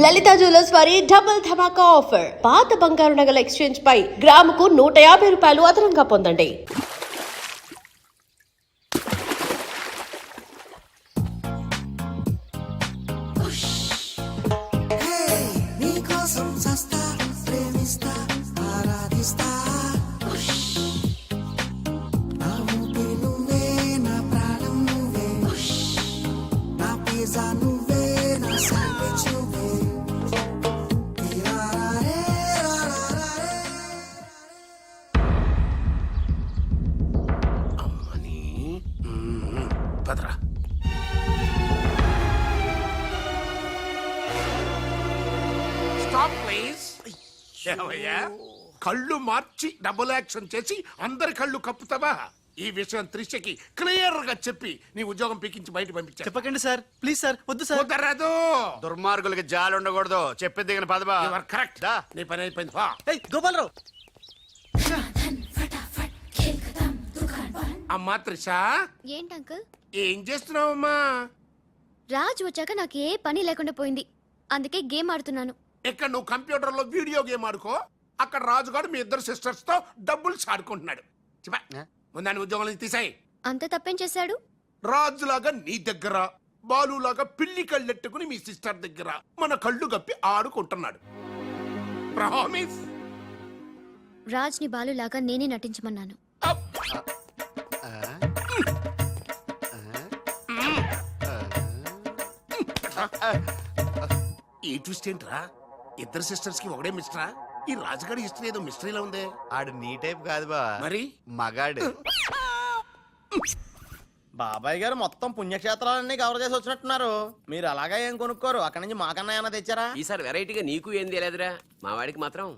లలిత jewellers వారి double ధమాకా offer. పాత బంగారు నగల ఎక్స్చేంజ్ పై గ్రాముకు 150 రూపాయలు అదనంగా పొందండి. పదరా. Stop please. ఏమయ్యా, కళ్ళు మార్చి డబుల్ యాక్షన్ చేసి అందరి కళ్ళు కప్పుతావా? ఈ విషయం త్రిషకి క్లియర్ గా చెప్పి నీ ఉద్యోగం పీకించి బయట పంపించా. చెప్పకండి సార్, ప్లీజ్ సార్, వద్దు సార్. కుదరదు. దుర్మార్గులకి జాలి ఉండకూడదు. చెప్పేది దిగిన పదబా. You are correct. నీ పని అయిపోయింది. ఏయ్ గోపాలరావు, అమ్మా త్రిష, ఏంటి అంకుల్? ఏం చేస్తున్నావమ్మా? రాజ్ వచ్చాక నాకు ఏ పని లేకుండా పోయింది, అందుకే గేమ్ ఆడుతున్నాను. ఇక్కడ నువ్వు కంప్యూటర్ లో వీడియో గేమ్ ఆడుకో, అక్కడ రాజుగాడు మీ ఇద్దరు సిస్టర్స్ తో డబ్బులు ఆడుకుంటున్నాడు. ముందాన్ని ఉద్యోగం నుంచి తీసాయి. అంత తప్పేం చేశాడు? రాజులాగా నీ దగ్గర, బాలులాగా పిల్లి కళ్ళెట్టుకుని మీ సిస్టర్ దగ్గర మన కళ్ళు గప్పి ఆడుకుంటున్నాడు. ప్రామిస్. రాజ్ ని బాలులాగా నేనే నటించమన్నాను. ఈ ట్విస్ట్ ఏంట్రా? ఇద్దరు సిస్టర్స్ కి ఒకడే మిస్టరా? ఈ రాజుగాడి హిస్టరీ ఏదో మిస్టరీలో ఉంది. ఆడు నీ టైప్ కాదు బా, మరి మగాడు. బాబాయ్ గారు మొత్తం పుణ్యక్షేత్రాలన్నీ కవర్ చేసి వచ్చినట్టున్నారు. మీరు అలాగా ఏం కొనుక్కోరు, అక్కడి నుంచి మాకన్నా ఏమైనా తెచ్చారా? ఈసారి వెరైటీగా నీకు ఏం తెలియదురా, మా వాడికి మాత్రం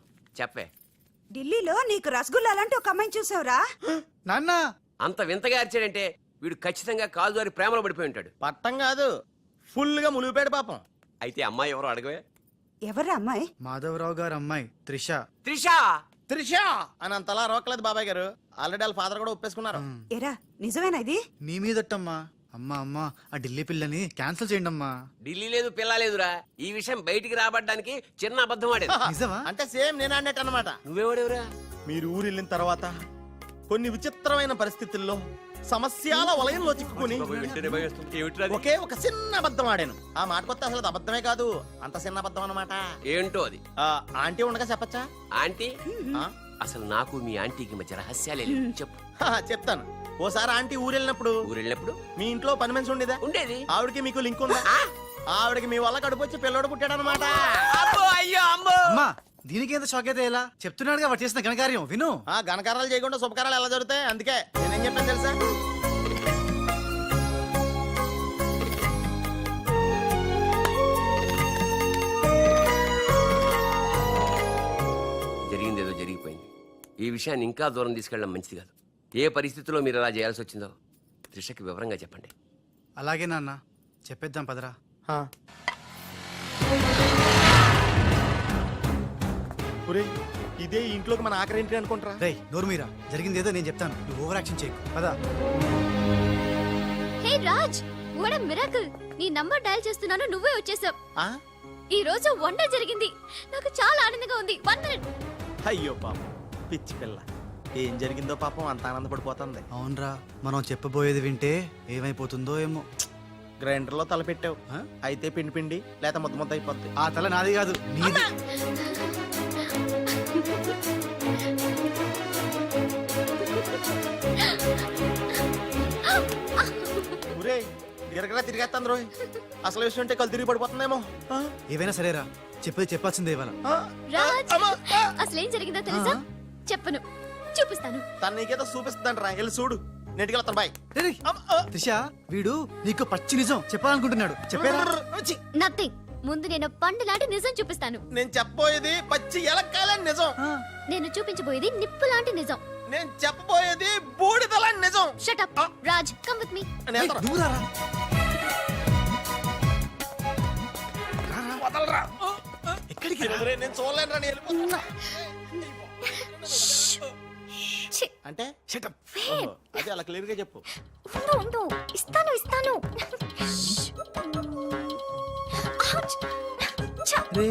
చెప్పే. ఢిల్లీలో నీకు రసగుల్లా లాంటి ఒక అమ్మాయిని చూసావురా? నాన్న అంత వింతగా అరిచాడంటే వీడు ఖచ్చితంగా కాలు దారి ప్రేమలో పడిపోయి ఉంటాడు. పట్టం కాదు, ఫుల్ గా మునిగిపోయాడు పాపం. అయితే అమ్మాయి ఎవరో అడగవే. ఎవరా అమ్మాయి? మాధవరావు గారు అమ్మాయి త్రిష. త్రిషా త్రిష అని అంతలా రోకలేదు బాబాయ్ గారు. ఆల్రెడీ వాళ్ళ ఫాదర్ కూడా ఒప్పేసుకున్నారు. ఎరా నిజమేనా ఇది? నీ మీదట్టమ్మా. అమ్మా అమ్మా, ఆ ఢిల్లీ పిల్లని క్యాన్సిల్ చేయండి అమ్మా. ఢిల్లీ లేదు పిల్ల లేదురా, ఈ విషయం బయటికి రాబడ్డానికి చిన్న అబద్ధం ఆడేది. నిజమా? అంటే సేమ్ నేను అన్నట్టు అనమాట. నువ్వేవాడేవురా? మీరు ఊరు వెళ్ళిన తర్వాత కొన్ని విచిత్రమైన పరిస్థితుల్లో సమస్యల వలయంలో చిక్కుకుని ఒకే ఒక చిన్న అబద్ధం ఆడాను. ఆ మాట కొత్త అసలు అది అబద్ధమే కాదు, అంత చిన్న అబద్ధం అన్నమాట. ఏంటో అది? ఆంటీ ఉండగా చెప్పచ్చా? ఆంటీ? అసలు నాకు మీ ఆంటీకి మధ్య రహస్యాలే లేవు. చెప్పు. చెప్తాను. ఓసారి ఆంటీ ఊరెళ్ళినప్పుడు మీ ఇంట్లో పని మనిషి ఉండేదా? ఉండేది. ఆవిడకి మీకు లింక్ ఉందా? ఆవిడకి మీ వల్ల కడుపు వచ్చి పిల్లడు పుట్టాడు అనమాట. అమ్మా, దీనికి ఎంత షాక్ అయితే ఎలా? చెప్తున్నాడుగా వాడు చేసిన ఘనకార్యం విను. ఘనకారాలు చేయకుండా శుభకారాలు ఎలా జరుగుతాయి? అందుకే నేనేం చెప్పాను తెలుసా? జరిగిందేదో జరిగిపోయింది. ఈ విషయాన్ని ఇంకా దూరం తీసుకెళ్ళడం మంచిది కాదు. ఏ పరిస్థితిలో మీరు అలా చేయాల్సి వచ్చిందో త్రిషకి వివరంగా చెప్పండి. అలాగే నాన్న, చెప్పేద్దాం పదరా. ఇదే ఇంట్లోకి మన ఆఖరి ఏంటి అనుకుంటారా? రేయ్ నోరు మీరా, జరిగింది ఏదో నేను చెప్తాను, నువ్వు ఓవర్ యాక్షన్ చేయకు. పదా. హే రాజ్, వాట్ ఎ మిరాకిల్! నీ నంబర్ డయల్ చేస్తున్నాను, నువ్వే వచ్చేసావ్. ఈ రోజు వండర్ జరిగింది, నాకు చాలా ఆనందంగా ఉంది. 1 మినిట్. అయ్యో పాపం పిచ్చి పిల్ల, ఏం జరిగిందో పాపం అంత ఆనందపడిపోతుంది. అవునరా, మనం చెప్పబోయేది వింటే ఏమైపోతుందో ఏమో. గ్రైండర్ లో తల పెట్టావు, అయితే పిండి పిండి లేక ముద్ద ముద్ద అయిపోద్ది. ఆ తల నాది కాదు, నీది. గిరగరా తిరిగేస్తాను రోయ్. అసలు విషయం ఉంటే కళ్ళు తిరిగి పడిపోతుందేమో. ఏవైనా సరేరా, చెప్పేది చెప్పాల్సిందే ఇవాళ. రాజ్, అసలేం జరిగిందో తెలుసా? చెప్పను, చూపిస్తాను. తను నీకేదో చూపిస్తుందంట రా, వెళ్ళి చూడు. నెట్టుకెళ్తాను బాయ్. త్రిష, వీడు నీకు పచ్చి నిజం చెప్పాలనుకుంటున్నాడు. చెప్పేరా? నథింగ్. ముందు నేను పండు లాంటి నిజం చూపిస్తాను. నేను చెప్పబోయేది పచ్చి ఎలక్కాలని నిజం. నేను చూపించబోయేది నిప్పు లాంటి నిజం. నేను చెప్పబోయేది బూడిదలాంటి నిజం. Shut up Raj, come with me. ఎక్కడికి? నేను చూడలేను రా, వెళ్ళిపోతున్నా. అంటే అదే అలా క్లియర్ గా చెప్పు. ఇస్తాను. రే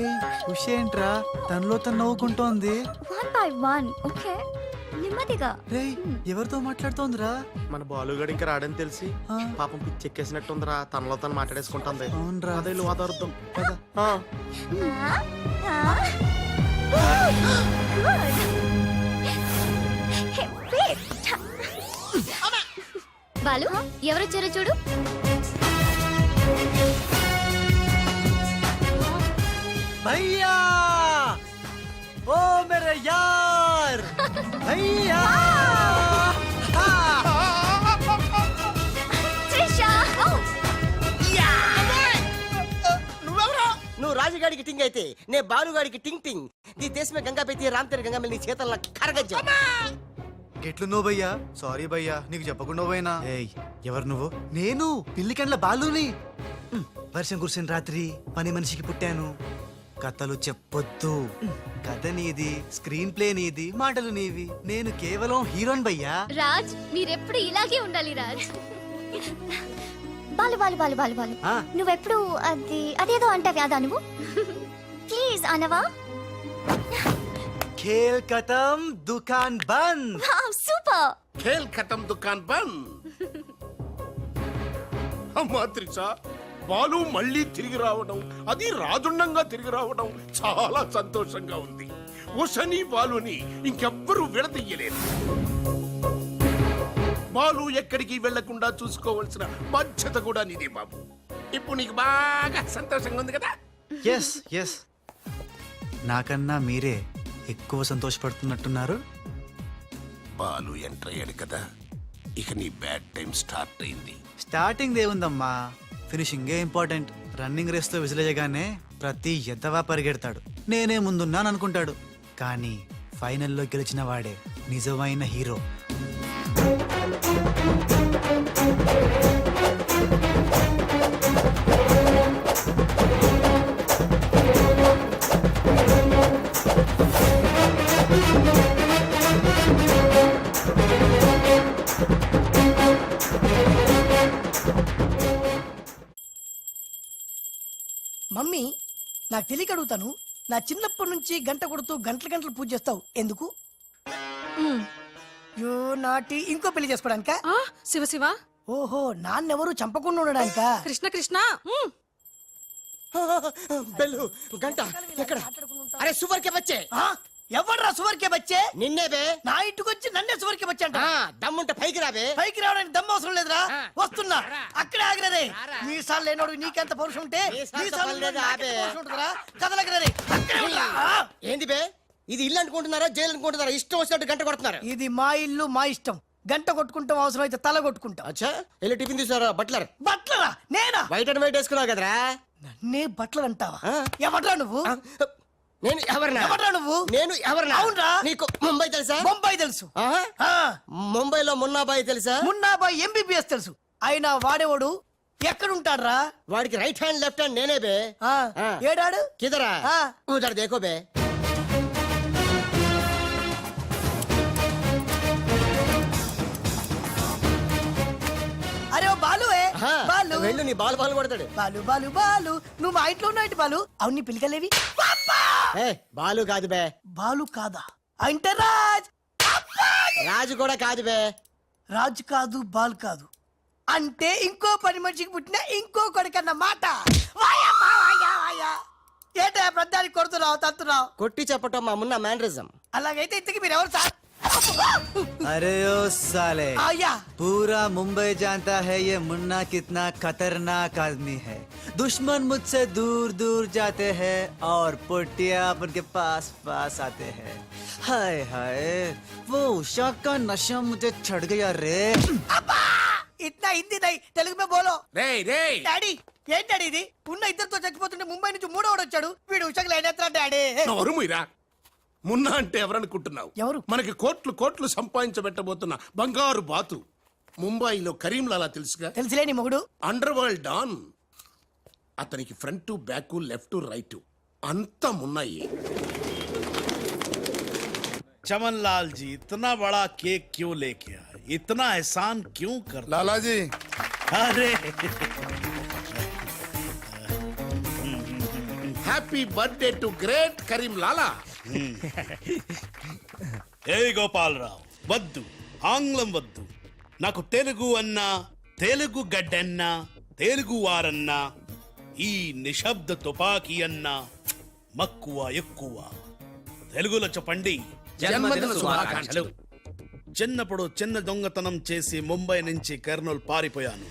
ఉష ఏంట్రా తనలో తను నవ్వుకుంటోంది. 1 by 1 ఓకే నెమ్మదిగా. రే ఎవరితో మాట్లాడుతోందిరా? మన బాలుగాడు ఇంకా రాడని తెలిసి ఆ. పాపం పిచ్చెక్కేసినట్టుందిరా, తనలో తను మాట్లాడేసుకుంటుంది. అవునరా. అదే వాతావరణం. బాలు ఎవరొచ్చారో చూడు. భయ్యా ఓ మేరే యార్ భయ్యా. త్రిషా నువ్వు రాజుగాడికి టింగ్ అయితే నే బాలుగాడికి టింగ్ టింగ్. నీ దేశమే గంగా పెట్టి రామ్ తెర గంగా నీ చేతల కరగజ్జా. ఎట్లు నువ్వు భయ్యా? సారీ భయ్యా, నీకు చెప్పకుండా పోయినా. ఏయ్ ఎవరు నువ్వు? నేను పిల్లికండ్ల బాలుని. వర్షం కురిసిన రాత్రి పని మనిషికి పుట్టాను. కథలు చెప్పొద్దు. కథ నీది, స్క్రీన్ ప్లే నీది, మాటలు నీవి. నేను కేవలం హీరోన్ భయ్యా. రాజ్ మీరెప్పుడు ఇలాగే ఉండాలి రాజ్. బాలు బాలు బాలు బాలు బాలు ఆ. నువ్వెప్పుడు అదేదో అంటావి అదా నువ్వు ప్లీజ్ అనవా. ఖేల్ ఖతం దుకాన్ బంద్. సూపర్. ఖేల్ ఖతం దుకాన్ బంద్. అమ్మా త్రిష, బాలు మళ్ళీ తిరిగి రావడం, అది రాజుండంగా తిరిగి రావడం చాలా సంతోషంగా ఉంది. ఉషని బాలుని ఇంకెవ్వరూ విడదీయలేరు. బాలు ఎక్కడికి వెళ్లకుండా చూసుకోవాల్సిన బాధ్యత కూడా నీదే బాబు. ఇప్పుడు నీకు బాగా సంతోషంగా ఉంది కదా? ఎస్ ఎస్, నాకన్నా మీరే ఎక్కువ సంతోషపడుతున్నట్టున్నారు. బాలు ఎంటర్ అయ్యాడు కదా, ఇక నీ బ్యాడ్ టైం స్టార్ట్ అయింది. స్టార్టింగ్ ఏముందమ్మా, ఫినిషింగే ఇంపార్టెంట్. రన్నింగ్ రేస్ తో విసిలేయగానే ప్రతి ఎద్దవా పరిగెడతాడు, నేనే ముందున్నాను అనుకుంటాడు. కానీ ఫైనల్లో గెలిచిన వాడే నిజమైన హీరో. మమ్మీ నాకు తెలియక అడుగుతాను, నా చిన్నప్పటి నుంచి గంట కొడుతూ గంటలు గంటలు పూజ చేస్తావు ఎందుకు? యో నాటి ఇంకో పెళ్లి చేసుకోవడానికా? శివ శివ ఓహో, నాన్నెవరు చంపకుండా ఉండడానికా? కృష్ణ కృష్ణ బెల్లు గంట ఎక్కడ? అరే సువర్ కే బచ్చే. ఆ? ఎవడ్రా సువర్కే బచ్చే? నిన్నే బే. నా ఇంటికి వచ్చి నన్నే సువర్కే బచ్చే అంట. దమ్ముంటే పైకి రాబే. పైకి రావడానికి దమ్ము అవసరం లేదురా, వస్తున్నా. అక్కడే ఆగిరదే. మీసాలు లేనోడు నీకెంత పౌరుషం ఉంటే మీసాలు లేనోడు నాకెంత పౌరుషం ఉంటుందిరా? కదలగిరదే. అక్కడే ఉండురా. ఏంది బే, ఇది ఇల్లు అనుకుంటున్నారా జైలు అనుకుంటున్నారా? ఇష్టం వచ్చినట్టు గంట కొడుతున్నారు. ఇది మా ఇల్లు మా ఇష్టం. గంట కొట్టుకుంటాం, అవసరం అయితే తల కొట్టుకుంటాం. అచ్చా వెళ్ళి టిఫిన్ తీసారా బట్లర్? బట్లరా? నేనా? వైట్ అండ్ వైట్ వేసుకున్నావు కదరా. నన్నే బట్టలు అంటావా? ఆ. ఎవడ్రా నువ్వు? నేను ఎవరినా? ఎవడ్రా నువ్వు? నేను ఎవరినా? అవునరా. నీకు ముంబై తెలుసా? బొంబాయి తెలుసు. ఆహా. ఆ, ముంబైలో మున్నాబాయి తెలుసా? మున్నాబాయ్ ఎంబీబీఎస్ తెలుసు. అయినా వాడేవాడు ఎక్కడుంటాడ్రా? వాడికి రైట్ హ్యాండ్ లెఫ్ట్ హ్యాండ్ నేనే బే. ఆ, ఆ. ఏడాడు? కిదరా ఆ. ఉదర్ దేఖో బే. అరే ఓ బాలు ఆహా. బాలు వెళ్ళు నీ బాల్ బాల్ కొడతాడు. బాలు బాలు బాలు నువ్వు మా ఇంట్లో ఉన్నావు బాలు. అవును నీ పిలికలేవి? ఏ బాలు కాదు బే. బాలు కాదా? అంటే రాజ్. రాజు కూడా కాదు బే. రాజు కాదు, బాల్ కాదు అంటే ఇంకో పని మనిషికి పుట్టిన ఇంకో కొడుకన్న మాట. వాయమ్మా, వాయా, వాయా. ఏంటో ప్రధానికి కొడుతున్నావు, తత్తున్నావు? కొట్టి చెప్పటం మా మున్న మేనరిజం. అలాగైతే ఇంతకి మీరు ఎవరు సార్? अरे ओ साले, आया पूरा मुंबई जानता है ये मुन्ना कितना खतरनाक आदमी है। दुश्मन मुझसे दूर दूर जाते हैं और पोटिया उनके पास पास आते हैं। हाय हाय, वो उषा का नशा मुझे चढ़ गया रे। ఇట్లా హిందీ నై తెలుగు మే బోలో. రేయ్ రేయ్, డాడీ ఏంటి డాడీ ఇది? ఉన్న ఇద్దరితో చచ్చిపోతుంటే ముంబై నుంచి మూడోడు వచ్చాడు, వీడు ఉషకు లేనేత్రా డాడీ. నోరు మూయరా. మున్నా అంటే ఎవరనుకుంటున్నావు? ఎవరు? మనకి కోట్లు కోట్లు సంపాదించబెట్టబోతున్న బంగారు బాతు. ముంబైలో కరీంలాలా తెలుసుగా? తెలుసులే నీ మొగుడు. Underworld don. అతనికి ఫ్రంట్ బ్యాక్ లెఫ్ట్ రైట్ అంతా మున్నాయి. चमन लाल जी इतना बड़ा केक क्यों लेके आए? इतना एहसान क्यों कर? लाला जी, अरे happy birthday to great Kareem Lala. ఏ గోపాలరావు వద్దు, ఆంగ్లం వద్దు. నాకు తెలుగు అన్నా, తెలుగు గడ్డన్నా, తెలుగు వారన్నా, ఈ నిశ్శబ్ద తుపాకీ అన్నా మక్కువ ఎక్కువ. తెలుగులో చెప్పండి. జన్మదిన శుభాకాంక్షలు. చిన్నప్పుడు చిన్న దొంగతనం చేసి ముంబై నుంచి కర్నూలు పారిపోయాను.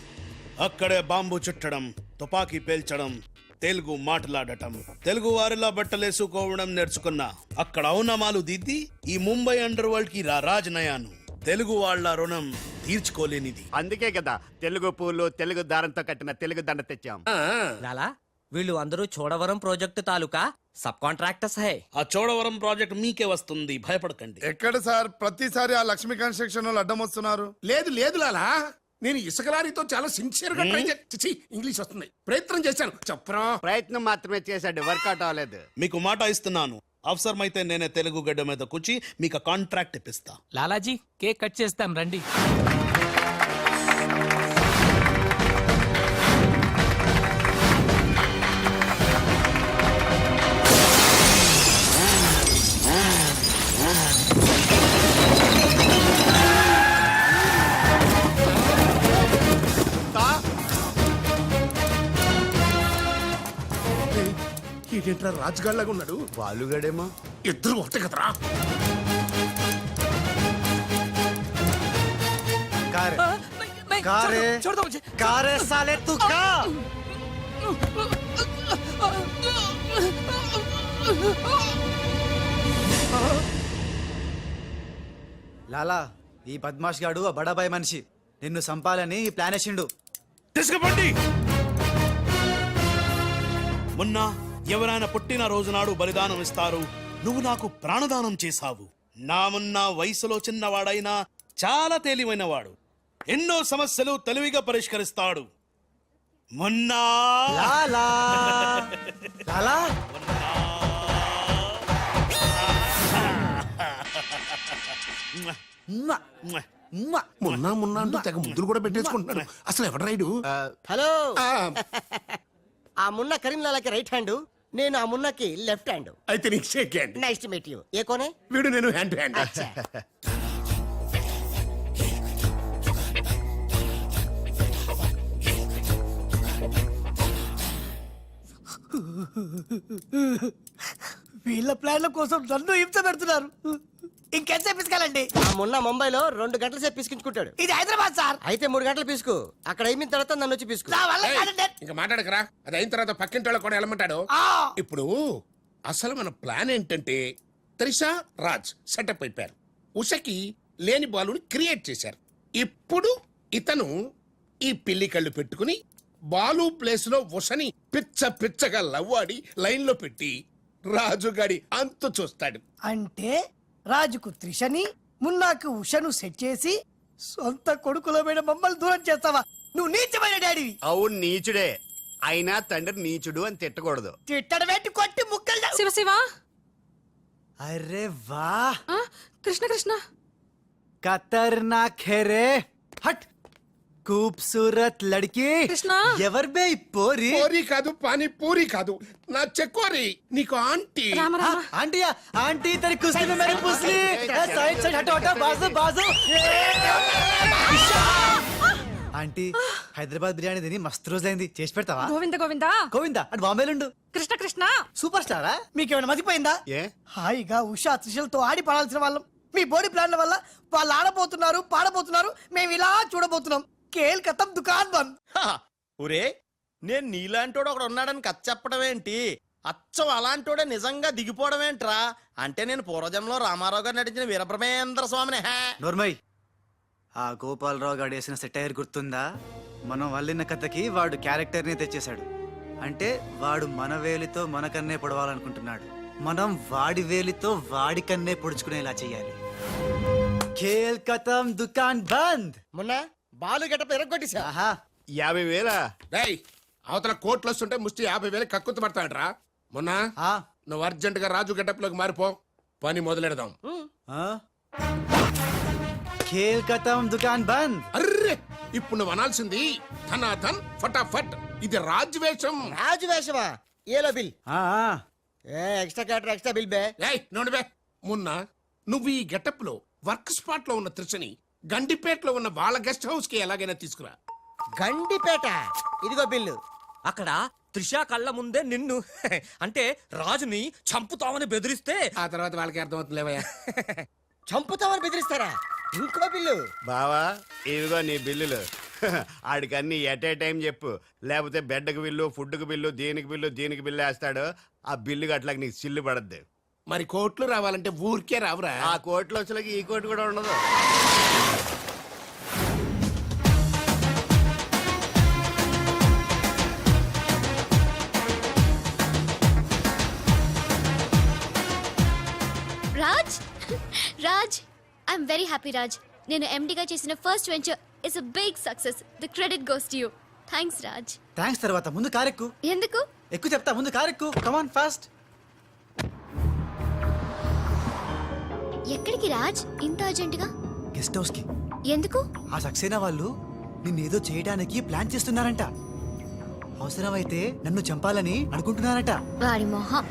అక్కడే బాంబు చుట్టడం, తుపాకీ పేల్చడం, తెలుగు మాట్లాడటం, తెలుగు వారిలా బట్టలేసుకోవడం నేర్చుకున్నా. అక్కడ ఔనమాలు దిద్ది ఈ ముంబై అండర్ వరల్డ్ కి రాజనయాను. తెలుగు వాళ్ళ రుణం తీర్చుకోలేనిది. అందుకే కదా తెలుగు పూలు తెలుగు దారంతో కట్టిన తెలుగు దండ తెచ్చాం. లాలా వీళ్ళు అందరూ చోడవరం ప్రాజెక్టు తాలూకా సబ్ కాంట్రాక్టర్స్ హై. ఆ చోడవరం ప్రాజెక్ట్ మీకే వస్తుంది, భయపడకండి. ఎక్కడ సార్ ప్రతిసారి ఆ లక్ష్మీ కన్స్ట్రక్షన్ వాళ్ళు అడ్డం వస్తున్నారు? లేదు లేదు లాలా, నేను ఇసుక లారీతో చాలా సిన్సియర్ గా ట్రై చేసి ఇంగ్లీష్ వస్తుంది ప్రయత్నం చేశాను. చెప్పరా? ప్రయత్నం మాత్రమే చేశాడు, వర్కౌట్ అవ్వలేదు. మీకు మాట ఇస్తున్నాను, అవసరమైతే నేనే తెలుగు గడ్డ మీద కూర్చి మీకు కాంట్రాక్ట్ ఇప్పిస్తా. లాలాజీ కేక్ కట్ చేస్తాం రండి. ఏంట్రా రాజుగాళ్ళగా ఉన్నాడు? బాలుగడేమో. ఇద్దరు ఒకటే కదరా. కారే సాలే తు కా. లాలా ఈ బద్మాష్ గాడు ఆ బడాబాయ్ మనిషి నిన్ను సంపాలని ఈ ప్లాన్ వేసిండు. తీసుకుపండి. మొన్న ఎవరైనా పుట్టిన రోజు నాడు బలిదానం ఇస్తారు, నువ్వు నాకు ప్రాణదానం చేశావు. నా మొన్న వయసులో చిన్నవాడైనా చాలా తెలివైనవాడు, ఎన్నో సమస్యలు తెలివిగా పరిష్కరిస్తాడు. మొన్న లాలా లాలా మొన్న మొన్న అంటూ తెగ ముద్దులు కూడా పెట్టేసుకుంటున్నాడు. అసలు ఎవడు రైడు? హలో ఆ మున్న కరీంలాలాకి రైట్ హ్యాండ్, నేను ఆ మున్నకి లెఫ్ట్ హ్యాండ్. అయితే నీకు shake hand. Nice to meet you. ఏ కోనే? వీడు నేను హ్యాండ్ టు హ్యాండ్. వీళ్ళ ప్లాన్ల కోసం నన్ను హింస పెడుతున్నారు. ఇంకెంతసేపు పిసుకాలండి? ఆ మున్న ముంబైలో 2 గంటల సేపు పిసుకించుకుంటాడు. ఇది హైదరాబాద్ సార్. అయితే 3 గంటలు పిసుకు. అక్కడ అయిన తర్వాత నన్ను వచ్చి పిసుకు. నా వల్ల కాదండి. ఇంకా మాట్లాడకరా. అది అయిన తర్వాత పక్కింటి వాళ్ళు కూడా వెళ్ళమంటాడు. ఆ, ఇప్పుడు అసలు మన ప్లాన్ ఏంటంటే త్రిషా రాజ్ సెటప్ అయిపోయారు. ఉషకి లేని బాలుని క్రియేట్ చేశారు. ఇప్పుడు ఇతను ఈ పిల్లి కళ్ళు పెట్టుకుని బాలు ప్లేస్ లో ఉషని పిచ్చ పిచ్చగా లవ్వాడి లైన్ లో పెట్టి రాజుగాడి అంతు చూస్తాడు. అంటే రాజుకు త్రిషని, మున్నాకు ఉషను సెట్ చేసి సొంత కొడుకులో మీద మమ్మల్ని దూరం చేస్తావా? నువ్వు నీచమైన డాడీవి. అవును నీచుడే, అయినా తండ్రి నీచుడు అని తిట్టకూడదు. తిట్టడం పెట్టి కొట్టి ముక్కలు. శివ శివ. అరే వా కృష్ణ కృష్ణ. ఖతర్నాక్ హే రే. హట్ खूबसूरत लड़की. కృష్ణ. ఎవరు బే ఈ పోరి? పూరి కాదు, పానీ పూరి కాదు, నా చెక్కోరి. నీకు aunty. Rama Rama. Aunty aunty तेरी कुश्ती में मेरी पुसली. साइड साइड हटो हटो बाजू बाजू. ఆంటీ హైదరాబాద్ బిర్యానీ తిని మస్తు రోజైంది, చేసి పెడతావా? గోవింద గోవింద. గోవిందా అటు బాంబేలుండు. కృష్ణ కృష్ణ. సూపర్ స్టారా? మీకేమైనా మతిపోయిందా? ఏ హాయిగా ఉషా త్రిషలతో ఆడి పాడాల్సిన వాళ్ళం. మీ బోడీ ప్లాన్ల వల్ల వాళ్ళు ఆడబోతున్నారు, పాడబోతున్నారు, మేము ఇలా చూడబోతున్నాం. కేల్ కథం దుకాన్ బంద్. ఒరే నేను నీలాంటోడు ఒకడు ఉన్నాడని కథ చెప్పడం ఏంటి? అచ్చం అలాంటోడే నిజంగా దిగిపోవడం ఏంట్రా? అంటే నేను పూర్వజన్మలో రామారావు గారు నటించిన వీరబ్రహ్మేంద్ర స్వామిని. నోర్మై ఆ గోపాలరావు గారు వేసిన సెటైర్ గుర్తుందా? మనం వల్లిన కథకి వాడు క్యారెక్టర్ ని తెచ్చేశాడు. అంటే వాడు మన వేలితో మన కన్నే పొడవాలనుకుంటున్నాడు. మనం వాడి వేలితో వాడి కన్నే పొడుచుకునేలా చెయ్యాలి. ఖేల్ కథం దుకాన్ బంద్. మున్న బాలు గెటప్ ఎరగొట్టేశా. ఆహా 50,000. రేయ్, అవతల కోట్లు వస్తుంటే ముష్టి 50,000 కక్కుతు పడతాడరా. మొన్న ఆ నువ్వు అర్జెంట్ గా రాజు గెటప్ లోకి మారిపో, పని మొదలెడదాం. ఆ? ఖేల్ కథం దుకాన్ బంద్. అర్రే, ఇప్పుడు నువ్వు అనాల్సింది ధనాధన్ ఫటాఫట్. ఇది రాజు వేషం. రాజు వేషమా? ఏలో బిల్ ఆ, ఆ. ఏ ఎక్స్ట్రా క్యాటర్ ఎక్స్ట్రా బిల్ బే ఏయ్ నోడిబే మున్నా నువ్వు ఈ గెటప్ లో వర్క్ స్పాట్ లో ఉన్న త్రిషని గండిపేటలో ఉన్న వాళ్ళ గెస్ట్ హౌస్ కి ఎలాగైనా తీసుకురా. గండిపేట ఇదిగో బిల్లు. అక్కడ త్రిష కళ్ళ ముందే నిన్ను అంటే రాజుని చంపుతామని బెదిరిస్తే ఆ తర్వాత వాళ్ళకి అర్థమవుతుంది లేవయ్యా. చంపుతామని బెదిరిస్తారా? ఇంకో బిల్లు. బావా ఇదిగో నీ బిల్లులు. ఆడికి అన్ని ఎట్ ఏ టైం చెప్పు, లేకపోతే బెడ్కి బిల్లు, ఫుడ్కి బిల్లు, దీనికి బిల్లు వేస్తాడు. ఆ బిల్లు అట్లాగ నీకు సిల్లు పడద్దు. మరి కోట్లు రావాలంటే ఊరికే రావురా. ఆ కోట్లు వచ్చేలాగా ఈ కోటి కూడా ఉండదు. Raj Raj I'm very happy Raj. నేను ఎండిగా చేసిన first venture it's a big success. The credit goes to you. Thanks Raj. Thanks తర్వాత ముందు కారెక్కు. ఎందుకు? ఎక్కువ చెప్తా, ముందు కారెక్కు. Come on fast. ఎక్కడికి రాజ్ ఇంత అర్జెంటుగా? గెస్ట్ హౌస్ కి. ఎందుకు? ఆ సక్సేనా వాళ్ళు నిన్నేదో చేయడానికి ప్లాన్ చేస్తున్నారంట. అవసరమైతే నన్ను చంపాలని అనుకుంటున్నారట. వాడి మొహం.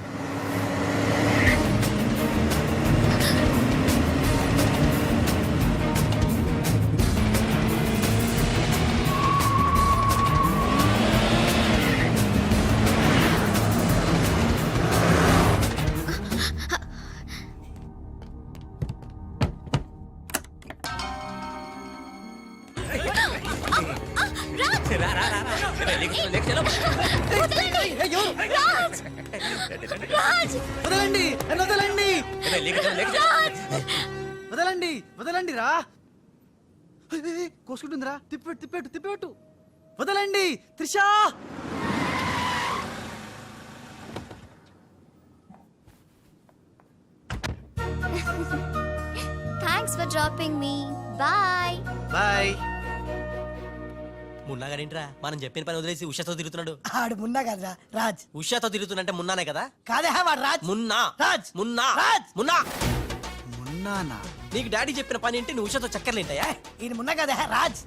రాజ్ వదలండి, నన్ను వదలండి, వదలండి, వదలండి రా. కోసుకుంటుందిరా. తిప్పెట్టు. వదలండి Trisha. Thanks for dropping me. Bye. Bye. మున్నాగారేంట్రా మనం చెప్పిన పని వదిలేసి ఉషాతో తిరుగుతున్నాడు? ఆడు మున్నా కదరా రాజ్. ఉషాతో తిరుగుతున్నంటే మున్నానే కదా? కాదే వాడు రాజ్. మున్నా రాజ్. మున్నా రాజ్. మున్నా. మున్నానా? నీకు డాడీ చెప్పిన పని ఏంటి? నువ్వు ఉషాతో చక్కర్లేంటాయా? ఈయన మున్నా కదే రాజ్.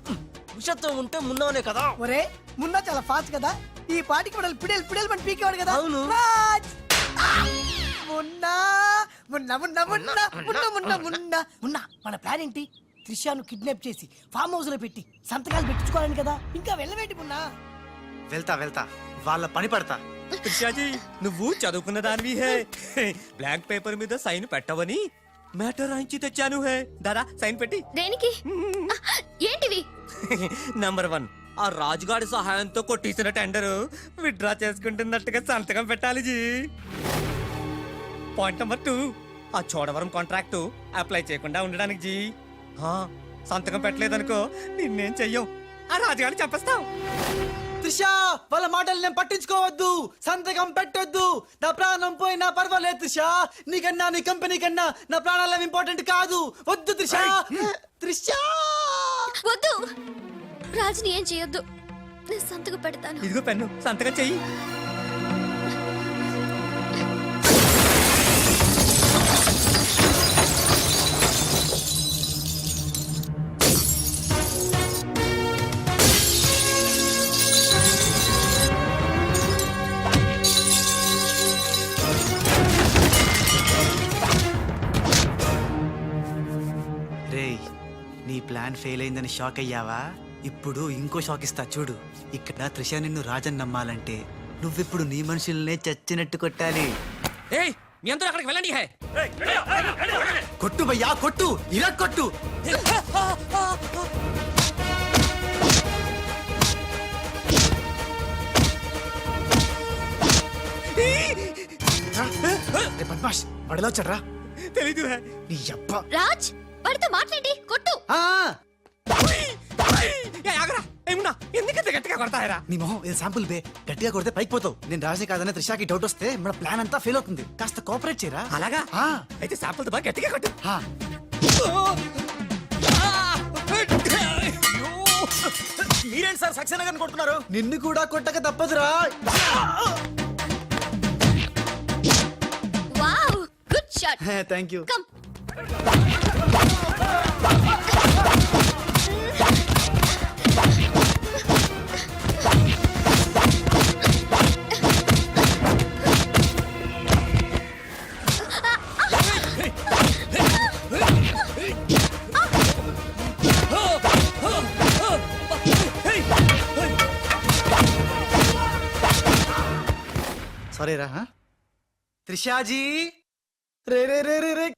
ఉషాతో ఉంటే మున్నానే కదా? ఒరే మున్నా చాలా ఫాస్ట్ కదా, ఈ పాటికి మనల్ని పిడేలు మన పీకేవాడు కదా. అవును. రాజ్. మున్నా మున్నా మున్నా మున్నా మున్నా మున్నా మున్నా మున్నా. మన ప్లాన్ ఏంటి? త్రిషాను కిడ్నాప్ చేసి ఫామ్ హౌస్ లో పెట్టి సంతకాలు పెట్టించుకోవాలని కదా. ఇంకా వెళ్ళవేంటి మున్నా? వెళ్తా, వాళ్ళ పని పడతా. త్రిషాజీ నువ్వు చదువుకున్న దానివి హే. బ్లాంక్ పేపర్ మీద సైన్ పెట్టవని మ్యాటర్ రాయించి తెచ్చాను హే. దాదా సైన్ పెట్టి. దేనికి? ఏంటివి? నంబర్ 1, ఆ రాజుగాడి సహాయంతో కొట్టేసిన టెండర్ విత్డ్రా చేసుకుంటున్నట్టుగా సంతకం పెట్టాలి జీ. పాయింట్ నంబర్ 2, ఆ చోడవరం కాంట్రాక్టు అప్లై చేయకుండా ఉండడానికి జీ. సంతకం పెట్టలేదనుకో నిన్నేం చెయ్యం, ఆ రాజుగాడిని చెప్పేస్తాం. త్రిషా వాళ్ళ మాటలు నేను పట్టించుకోవద్దు, సంతకం పెట్టొద్దు. నా ప్రాణం పోయినా పర్వాలేదు త్రిషా. నీకన్నా నీ కంపెనీ కన్నా నా ప్రాణాలు ఇంపార్టెంట్ కాదు. వద్దు త్రిషా. త్రిషా వద్దు. రాజుని ఏం చేయొద్దు. నేను సంతకం పెడతాను. ఇదిగో పెన్ను, సంతకం చెయ్యి. రేయ్, నీ ప్లాన్ ఫెయిల్ అయిందని షాక్ అయ్యావా? ఇప్పుడు ఇంకో షాక్ ఇస్తా చూడు. ఇక్కడ త్రిష నిన్ను రాజన్ నమ్మాలంటే నువ్విప్పుడు నీ మనుషుల్నే చచ్చినట్టు కొట్టాలి. ఏయ్ మీ అందరూ అక్కడికి వెళ్ళండి హే. కొట్టు భయ్యా, కొట్టు, ఇలా కొట్టు. బద్మాష్ వాడిలో వచ్చాడ్రా. తెలీదు హే. నీ అబ్బా. రాజ్ వాడితో మాట్లాడి కొట్టు. ఏమున్నా ఎందుకంత గట్టిగా కొడతాయరా? నీ మొహం ఇది శాంపుల్ బే. గట్టిగా కొడితే పైకి పోతావు. నేను రాజే కాదనే త్రిషాకి డౌట్ వస్తే మన ప్లాన్ అంతా ఫెయిల్ అవుతుంది. కాస్త కోఆపరేట్ చేయరా. అలాగా? ఆ. అయితే శాంపుల్ బాగా గట్టిగా కొట్టు. ఆ. మీరేంటి సార్ సక్సేనా గారిని కొడుతున్నారు? నిన్ను కూడా కొట్టక తప్పదురా. Wow good shot. Thank you. Come. Sorry రా త్రిషాజీ రే రే రే రే రే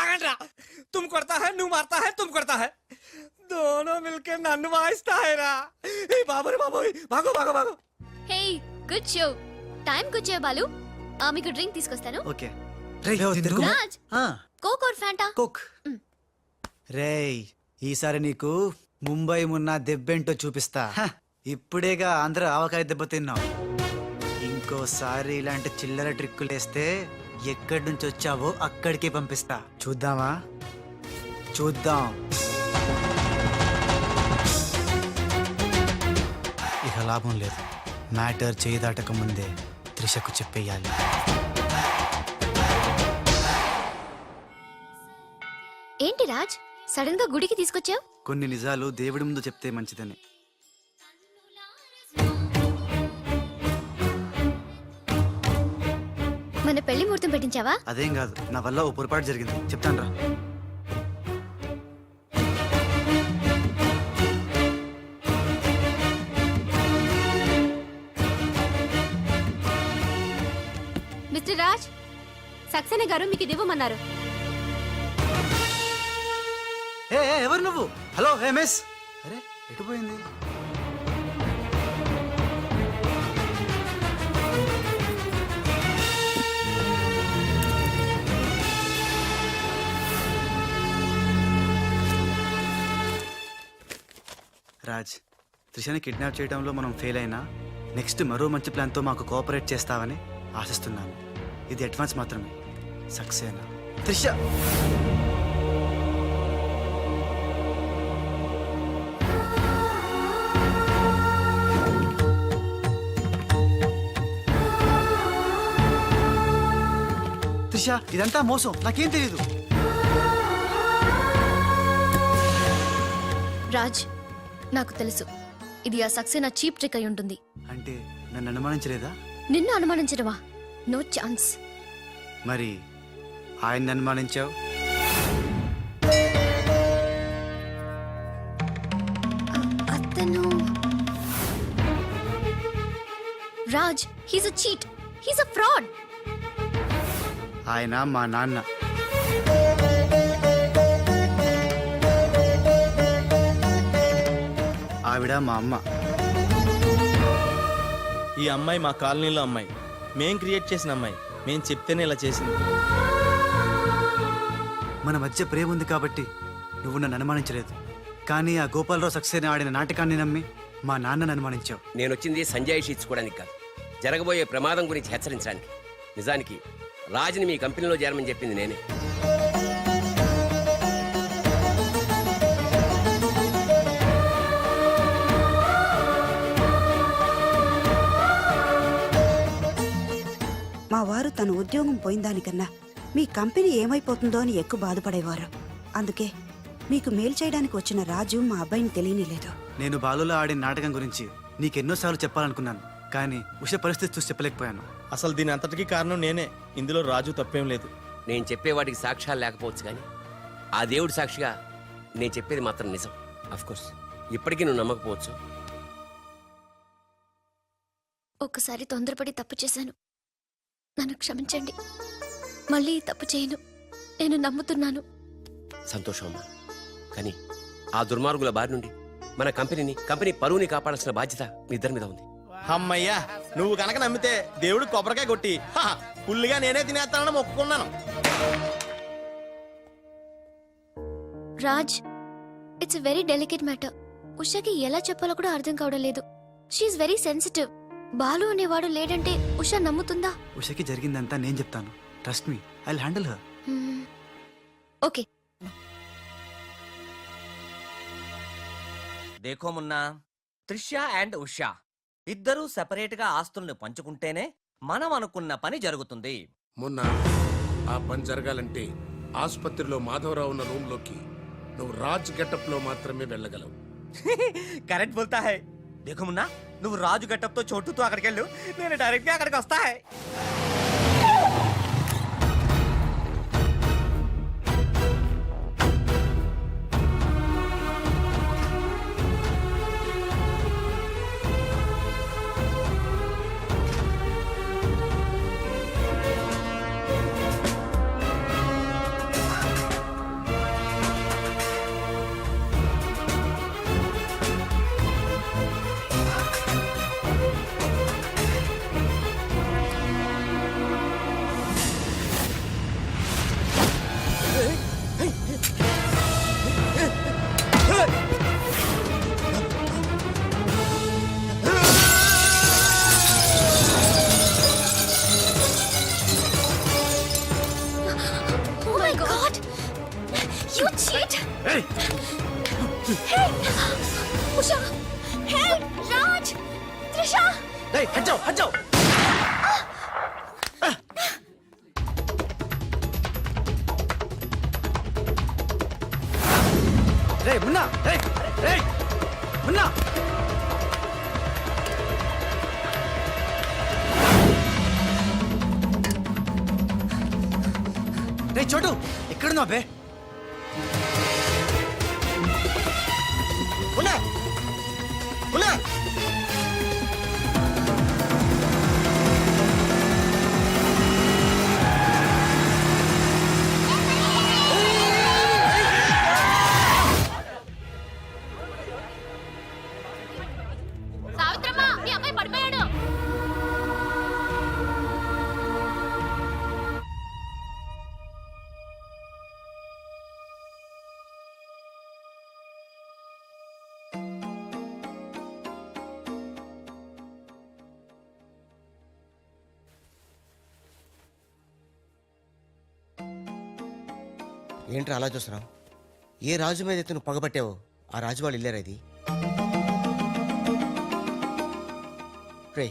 आगंड्रा तुम करता है नू मारता है तुम करता है दोनों मिलकर नन्नु वाइस्ता है रा ए बाबू रे बाबू भागो भागो भागो hey good show time good Balu మీకు డ్రింక్ తీసుకొస్తాను okay Raj coke or Fanta కుక్ రేయ్ ఈసారి నీకు ముంబై మున్న దెబ్బేంటో చూపిస్తా ఇప్పుడేగా ఆంధ్ర ఆవకాయ దెబ్బ తిన్నావు ఇంకోసారి ఇలాంటి చిల్లర ట్రిక్కులేస్తే ఎక్కడి నుంచి వచ్చావో అక్కడికే పంపిస్తా చూద్దామా చూద్దాం ఇక లాభం లేదు మ్యాటర్ చేయి దాటక ముందే త్రిషకు చెప్పేయాలి ఏంటి రాజ్ సడన్ గా గుడికి తీసుకొచ్చావు కొన్ని నిజాలు దేవుడి ముందు చెప్తే మంచిదని మన పెళ్లి ముహూర్తం పెట్టించావా అదేం కాదు నా వల్ల ఓ పొరపాటు జరిగింది చెప్తాను రా మిస్టర్ రాజ్ సక్సేనా గారు మీకు ఇది ఇవ్వమన్నారు ఎవరు నువ్వు హలో హే మిస్ అరే ఎటు పోయింది రాజ్ త్రిషని కిడ్నాప్ చేయడంలో మనం ఫెయిల్ అయినా నెక్స్ట్ మరో మంచి ప్లాన్తో మాకు కోఆపరేట్ చేస్తావని ఆశిస్తున్నాను ఇది అడ్వాన్స్ మాత్రమే సక్సేనా త్రిష త్రిష ఇదంతా మోసం నాకేం తెలీదు రాజ్ నాకు తెలుసు ఇది ఆ సక్సేనా చీప్ ట్రిక్ అయి ఉంటుంది అంటే నన్ను అనుమానించలేదా నిన్ను అనుమానించడమా నో ఛాన్స్ మరి ఆయన్ని అనుమానించావు అతను Raj he's a cheat he's a fraud ఆయన మా నాన్న ఆవిడ మా అమ్మ ఈ అమ్మాయి మా కాలనీలో అమ్మాయి మేం క్రియేట్ చేసిన అమ్మాయి మేం చెప్తేనే ఇలా చేసింది మన మధ్య ప్రేమ ఉంది కాబట్టి నువ్వు నన్ను అనుమానించలేదు కానీ ఆ గోపాలరావు సక్సేనా ఆడిన నాటకాన్ని నమ్మి మా నాన్నను అనుమానించావు నేను వచ్చింది సంజాయిషి ఇచ్చుకోవడానికి కాదు జరగబోయే ప్రమాదం గురించి హెచ్చరించడానికి నిజానికి రాజుని మీ కంపెనీలో చేరమని చెప్పింది నేనే మా వారు తన ఉద్యోగం పోయిన దానికన్నా మీ కంపెనీ ఏమైపోతుందో అని ఎక్కువ బాధపడేవారు అందుకే మీకు మేలు చేయడానికి వచ్చిన రాజు మా అబ్బాయిని తెలియనిలేదు నేను బాలులో ఆడిన నాటకం గురించి నీకెన్నోసార్లు చెప్పాలనుకున్నాను కానీ ఉష పరిస్థితి చూసి చెప్పలేకపోయాను అసలు దీని అంతటికీ కారణం నేనే ఇందులో రాజు తప్పేం లేదు నేను చెప్పే వాటికి సాక్ష్యాలు లేకపోవచ్చు కానీ ఆ దేవుడి సాక్షిగా నేను చెప్పేది మాత్రం నిజం కోర్స్ ఇప్పటికీ నువ్వు నమ్మకపోవచ్చు ఒక్కసారి తొందరపడి తప్పు చేశాను నన్ను క్షమించండి మళ్ళీ తప్పు చేయను నేను నమ్ముతున్నాను సంతోషం అమ్మా కానీ ఆ దుర్మార్గుల బారి నుండి మన కంపెనీ పరువుని కాపాడాల్సిన బాధ్యత మీ ఇద్దరి మీద ఉంది అమ్మయ్యా నువ్వు కనుక నమ్మితే దేవుడు కొబ్బరికాయ కొట్టి ఫుల్గా నేనే తినేస్తానని మొక్కుకున్నాను Raj it's very delicate matter ఉషకి ఎలా చెప్పాలో కూడా అర్థం కావడం లేదు షీఈ్ వెరీ సెన్సిటివ్ బాలు అనేవాడు లేడంటే ఉష నమ్ముతుందా ఉషకి జరిగిందంతా నేను చెప్తాను trust me I handle her okay దేఖో మున్నా త్రిష అండ్ ఉషా ఇద్దరూ సెపరేట్ గా ఆస్తుల్ని పంచుకుంటేనే మనం అనుకున్న పని జరుగుతుంది మొన్న ఆ పని జరగాలంటే ఆసుపత్రిలో మాధవరావు ఉన్న రూమ్ లోకి నువ్వు రాజ్ గెటప్ లో మాత్రమే వెళ్ళగలవు. కరెక్ట్ బోల్తా హై. దేఖో మున్నా, నువ్వు రాజు గెటప్ తో చోటుతో అక్కడికి వెళ్ళు, నేను డైరెక్ట్ గా అక్కడికి వస్తా high. Oh my God! You cheat! Hey! Usha! Help! Raj! Trisha! ఏయ్, హట్ జాओ. రే మున్నా, రే మున్నా. రే చోటు, ఎక్కడున్నావు బే? మున్నా, మున్నా. సావిత్రమ్మ, మీ అమ్మాయి పడిపోయాడు. ఏంట్రా అలా చూస్తున్నావు? ఏ రాజు మీద అయితే నువ్వు పగబట్టావో ఆ రాజు వాళ్ళు ఇల్లేరా ఇది? రే,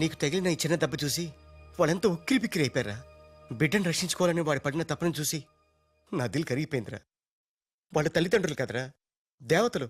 నీకు తగిలిన ఈ చిన్న దెబ్బ చూసి వాళ్ళెంత ఉక్కిరి బిక్కిరి అయిపోయారా. బిడ్డను రక్షించుకోవాలని వాడు పడిన తప్పును చూసి నా దిల్ కరిగిపోయిందిరా. వాళ్ళ తల్లిదండ్రులు కదరా, దేవతలు.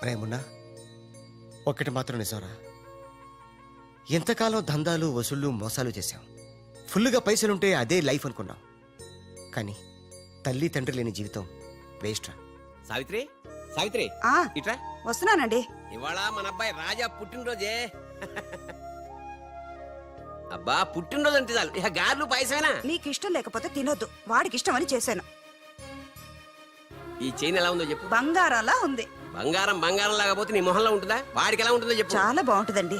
రేమున్నా, ఒక్కటి మాత్రం నిజంరా. ఎంతకాలం దందాలు వసూళ్ళు మోసాలు చేశాం. ఫుల్గా పైసలుంటే అదే లైఫ్ అనుకున్నాం. కానీ తల్లి తండ్రి లేని జీవితం వేస్ట్ రా. సావిత్రి, సావిత్రి, ఆ ఇట్రా. వస్తున్నానండి. ఇవాళ మన అబ్బాయి రాజా పుట్టినరోజే. అబ్బా, పుట్టినరోజు అంటే చాలు, ఇక గార్లు పాయసమేనా? మీకు ఇష్టం లేకపోతే తినొద్దు, వాడికి ఇష్టం అని చేశాను. ఈ చైన్ ఎలా ఉందో చెప్పు. బంగారాలా ఉంది. బంగారం బంగారం లాగపోతే నీ మొహంలో ఉంటుందా? వాడికి ఎలా ఉంటుందో చెప్పు. చాలా బాగుంటుందండి.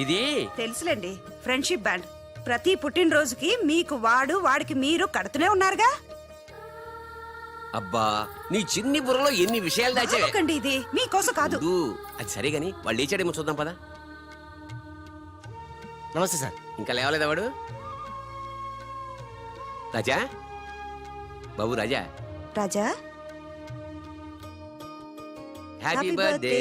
ఇది తెలుసులేండి, ఫ్రెండ్షిప్ బ్యాండ్. ప్రతి పుట్టినరోజుకి మీకు వాడు, వాడికి మీరు కడుతూనే ఉన్నారుగా. అబ్బా, నీ చిన్ని బుర్రలో ఎన్ని విషయాలు దాచావే. నాకండి, ఇది మీకోసం కాదు. వద్దు, అది సరే గాని వాళ్ళు లేచాడేమో చూద్దాం పదా. నమస్తే సార్. ఇంకా లేవలేదా వాడు? రాజా, బాబు రాజా. రాజా, హ్యాపీ బర్త్డే.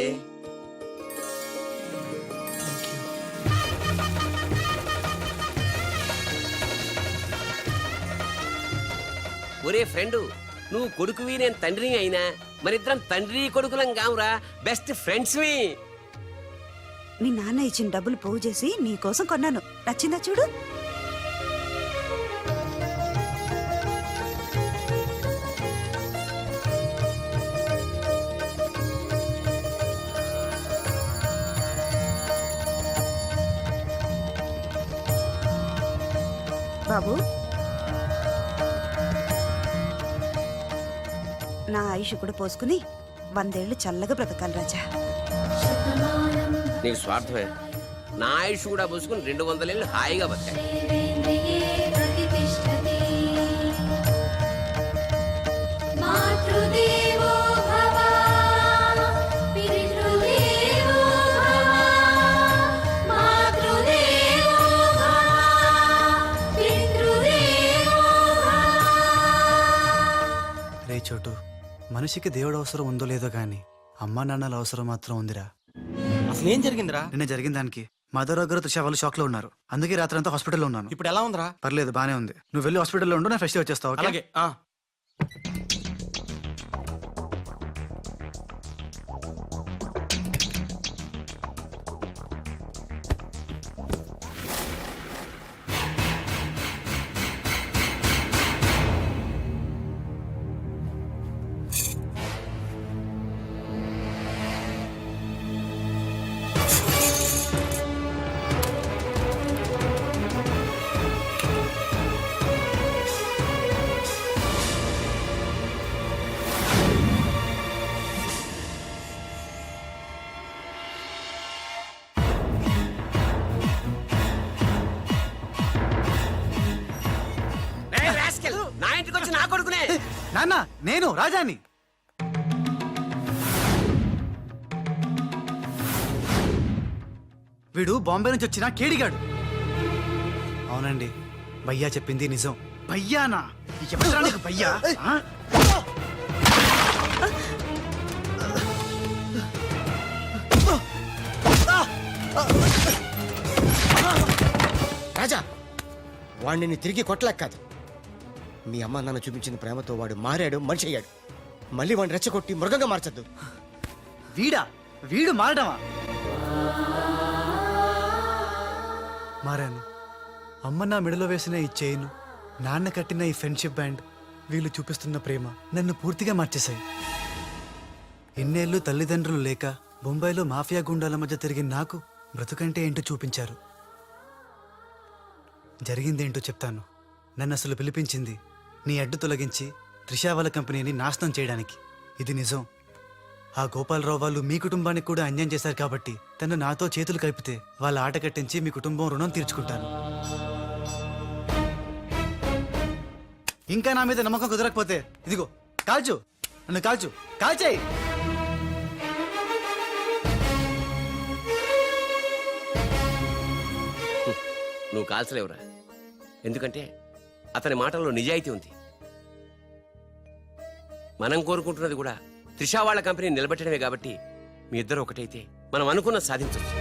ఒరే ఫ్రెండు, నువ్వు కొడుకువి నేను తండ్రిని అయినా మరిద్దరం తండ్రి కొడుకులం కావురా, బెస్ట్ ఫ్రెండ్స్. మీ నాన్న ఇచ్చిన డబ్బులు పోగు చేసి నీకోసం కొన్నాను. నచ్చిందా చూడు. బాబు, నా ఆయుష్ కూడా పోసుకుని 100 ఏళ్ళు చల్లగా బ్రతకాలి రాజా. నీకు స్వార్థమే. నా ఆయుష్ కూడా పోసుకుని 200 ఏళ్ళు హాయిగా బతికాయి. రే చోటు, మనిషికి దేవుడు అవసరం ఉందో లేదో గాని అమ్మా నాన్నల అవసరం మాత్రం ఉందిరా. అసలు ఏం జరిగిందిరా? నిన్న జరిగిన దానికి మదర్ దగ్గర త్రిష వాళ్ళు షాక్ లో ఉన్నారు. అందుకే రాత్రి అంతా హాస్పిటల్లో ఉన్నాను. ఇప్పుడు ఎలా ఉందిరా? పర్లేదు, బానే ఉంది. నువ్వు వెళ్ళి హాస్పిటల్లో ఉండు, నేను ఫ్రెష్ వచ్చేస్తావు. ఓకే? అలాగే. ఏయ్, rascal! నా ఇంటికి వచ్చి నా కొడుకునే. నాన్న, నేను రాజాని. వీడు బాంబే నుంచి వచ్చిన కేడిగాడు. అవునండి, భయ్యా చెప్పింది నిజం. భయ్యానా? ఎవరా నీకు భయ్యా? ఆ? రాజా, వాడిని తిరిగి కొట్టలేక కాదు. మీ అమ్మ నాన్న చూపించిన ప్రేమతో వాడు మారాడు, మనిషి అయ్యాడు. మళ్ళీ వాడిని రెచ్చగొట్టి మృగంగా మార్చద్దు. వీడు మారడమా? మారాను. అమ్మ నా మెడలో వేసిన ఈ చైను, నాన్న కట్టిన ఈ ఫ్రెండ్షిప్ బ్యాండ్, వీళ్ళు చూపిస్తున్న ప్రేమ నన్ను పూర్తిగా మార్చేశాయి. ఎన్నేళ్ళు తల్లిదండ్రులు లేక బొంబాయిలో మాఫియా గుండాల మధ్య తిరిగిన నాకు బ్రతుకంటే ఏంటో చూపించారు. జరిగిందేంటో చెప్తాను. నన్ను అసలు పిలిపించింది నీ అడ్డు తొలగించి త్రిషా వాళ్ళ కంపెనీని నాశనం చేయడానికి. ఇది నిజం. ఆ గోపాలరావు వాళ్ళు మీ కుటుంబానికి కూడా అన్యాయం చేశారు కాబట్టి తను నాతో చేతులు కలిపితే వాళ్ళ ఆట కట్టించి మీ కుటుంబం రుణం తీర్చుకుంటాను. ఇంకా నా మీద నమ్మకం కుదరకపోతే ఇదిగో కాల్చు, నన్ను కాల్చు, కాల్చేయి. నువ్వు కాల్చలేవురా. ఎందుకంటే అతని మాటల్లో నిజాయితీ ఉంది. మనం కోరుకుంటున్నది కూడా త్రిషా వాళ్ళ కంపెనీ నిలబెట్టడమే కాబట్టి మీ ఇద్దరు ఒకటైతే మనం అనుకున్న సాధించవచ్చు.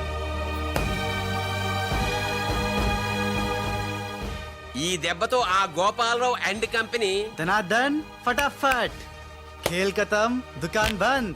ఈ దెబ్బతో ఆ గోపాలరావు అండ్ కంపెనీ ధనార్దన్ ఫటాఫట్, ఖేల్ ఖతం, దుకాన్ బంద్.